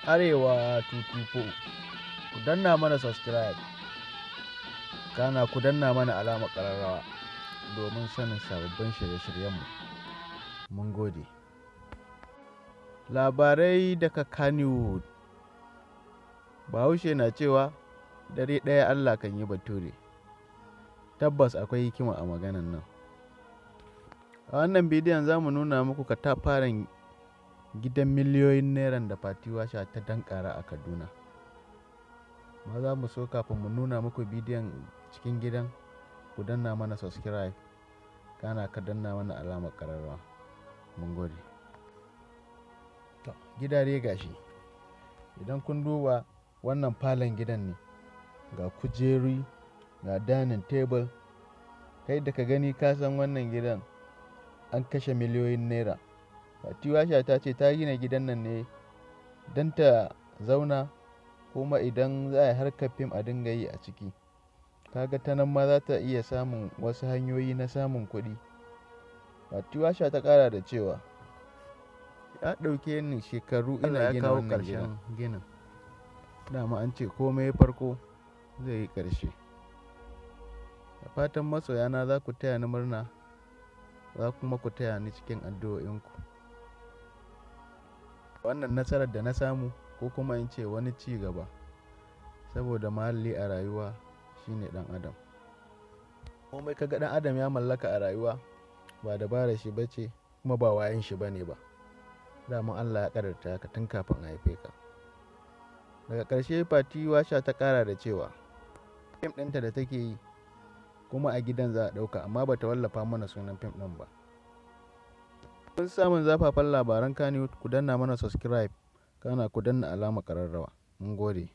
arewa 224 ku danna mana subscribe kana ku danna mana alamar ƙararrawa domin sanin sababbin shirye-shiryenmu. Mun gode. Labarai daga Kannywood. Bahaushe na cewa dare ɗaya Allah kan yi bature. Tabbas akwai hikima a maganan nan. A wannan bidiyon za mu nuna muku katafaren gidan miliyoyin nairan da Fati Washa ta dankara a Kaduna. Ma za mu so kafin mu nuna muku bidiyon cikin gidan, ku danna mana subscribe kana ka danna mana alamar ƙararrawa. Mun gode. Gida dai gashi, idan kun duba wannan falon gidan ne, ga kujeri, ga dining table. Kai da ka gani ka san wannan gidan an kashe miliyoyin naira. Fati Washa ta ce ta gina gidan nan ne don ta zauna, kuma idan za a yi harkar fim a dinga yi a ciki. Kaga ta nan ma za ta iya samun wasu hanyoyi na samun kuɗi. Fati Washa ta ƙara da cewa ya ɗauke ni shekaru ina gina wannan ginin. Dama an ce komai farko zai yi ƙarshe. Da fatan masoyana za ku taya ni murna, za kuma ku taya ni cikin addu'o'inku. Wannan nasarar da na samu, ko kuma in ce wani ci gaba, saboda muhalli a rayuwa shine ɗan adam. Komai kaga ɗan adam ya mallaka a rayuwa ba dabarar shi bace, kuma ba wayan shi bane ba. Dama Allah ya ƙadarta ka tun kafin a haife ka. Daga ƙarshe Fati Washa ta ƙara da cewa fim ɗinta da take yi kuma a gidan za a ɗauka, amma ba ta wallafa mana sunan fim ɗin ba. Kun samun zafafan labaran Kannywood, ku danna mana subscribe kana ku danna alamar ƙararrawa. Mun gode.